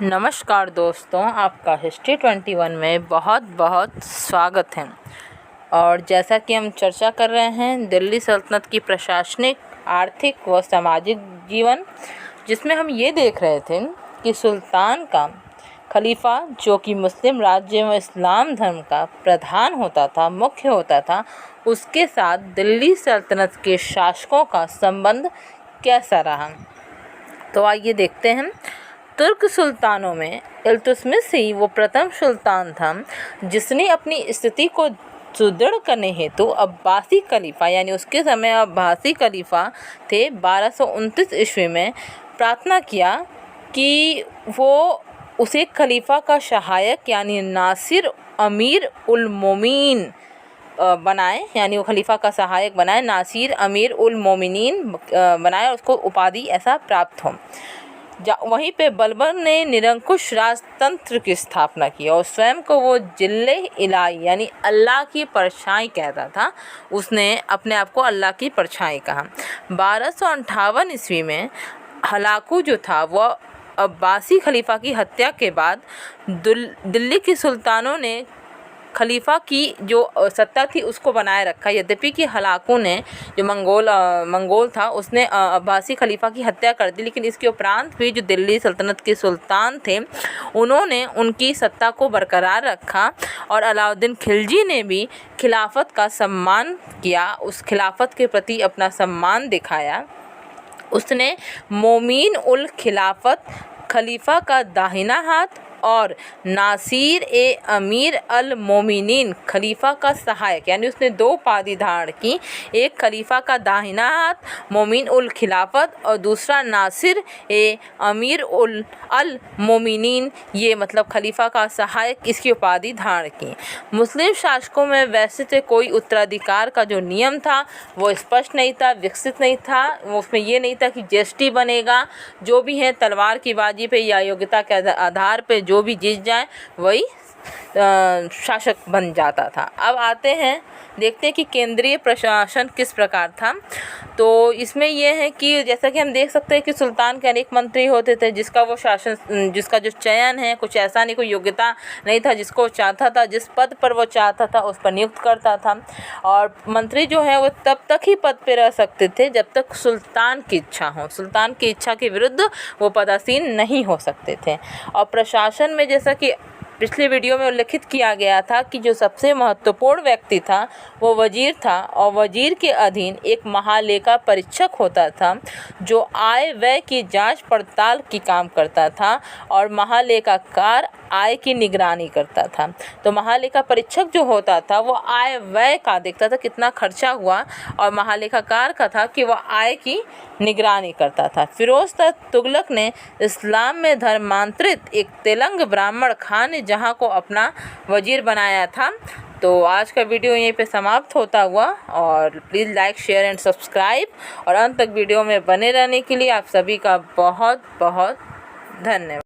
नमस्कार दोस्तों, आपका हिस्ट्री 21 में बहुत बहुत स्वागत है। और जैसा कि हम चर्चा कर रहे हैं दिल्ली सल्तनत की प्रशासनिक, आर्थिक व सामाजिक जीवन, जिसमें हम ये देख रहे थे कि सुल्तान का खलीफा, जो कि मुस्लिम राज्य में इस्लाम धर्म का प्रधान होता था, मुख्य होता था, उसके साथ दिल्ली सल्तनत के शासकों का संबंध कैसा रहा। तो आइए देखते हैं। तुर्क सुल्तानों में इल्तुतमिश ही वो प्रथम सुल्तान था जिसने अपनी स्थिति को सुदृढ़ करने हेतु अब्बासी खलीफा, यानी उसके समय अब्बासी खलीफा थे, 1229 ईस्वी में प्रार्थना किया कि वो उसे खलीफा का सहायक यानी नासिर अमीर उल मोमिनीन बनाए, यानी वो खलीफा का सहायक बनाए, नासिर अमीर उल मोमिनीन बनाए और उसको उपाधि ऐसा प्राप्त हो। वहीं पे बलबन ने निरंकुश राजतंत्र की स्थापना की और स्वयं को वो जिल्ले इलाही यानी अल्लाह की परछाई कहता था। उसने अपने आप को अल्लाह की परछाई कहा। 1258 ईस्वी में हलाकू जो था वह अब्बासी खलीफा की हत्या के बाद दिल्ली के सुल्तानों ने खलीफा की जो सत्ता थी उसको बनाए रखा। यद्यपि कि हलाकू ने जो मंगोल था उसने अब्बासी खलीफा की हत्या कर दी, लेकिन इसके उपरांत भी जो दिल्ली सल्तनत के सुल्तान थे उन्होंने उनकी सत्ता को बरकरार रखा। और अलाउद्दीन खिलजी ने भी खिलाफत का सम्मान किया, उस खिलाफत के प्रति अपना सम्मान दिखाया। उसने मोमीन उल खिलाफत, खलीफा का दाहिना हाथ, और नासिर ए अमीर अल मोमिनीन, खलीफा का सहायक, यानी उसने दो उपाधि धारण की। एक खलीफा का दाहिना हाथ मोमिन उल खिलाफत और दूसरा नासिर ए अमीर उल अल मोमिनीन, ये मतलब खलीफा का सहायक, इसकी उपाधि धारण की। मुस्लिम शासकों में वैसे तो कोई उत्तराधिकार का जो नियम था वो स्पष्ट नहीं था, विकसित नहीं था। उसमें ये नहीं था कि ज्येष्ठी बनेगा, जो भी है तलवार की बाजी पे या योग्यता के आधार पे जो भी जीत जाए वही शासक बन जाता था। अब आते हैं, देखते हैं कि केंद्रीय प्रशासन किस प्रकार था। तो इसमें यह है कि जैसा कि हम देख सकते हैं कि सुल्तान के अनेक मंत्री होते थे, जिसका वो शासन, जिसका जो चयन है कुछ ऐसा नहीं, कोई योग्यता नहीं था, जिसको चाहता था, जिस पद पर वो चाहता था उस पर नियुक्त करता था। और मंत्री जो है वो तब तक ही पद पर रह सकते थे जब तक सुल्तान की इच्छा हो। सुल्तान की इच्छा के विरुद्ध वो पदासीन नहीं हो सकते थे। और प्रशासन में जैसा कि पिछले वीडियो में उल्लेखित किया गया था कि जो सबसे महत्वपूर्ण व्यक्ति था वो वजीर था, और वजीर के अधीन एक महालेखा परीक्षक होता था जो आय व्यय की जांच पड़ताल की काम करता था, और महालेखाकार आय की निगरानी करता था। तो महालेखा परीक्षक जो होता था वो आय व्यय का देखता था, कितना खर्चा हुआ, और महालेखाकार का था कि वह आय की निगरानी करता था। फिरोज तुगलक ने इस्लाम में धर्मांतरित एक तेलंग ब्राह्मण खान जहाँ को अपना वजीर बनाया था। तो आज का वीडियो यहीं पे समाप्त होता हुआ, और please like, share and subscribe, और अंत तक वीडियो में बने रहने के लिए आप सभी का बहुत बहुत धन्यवाद।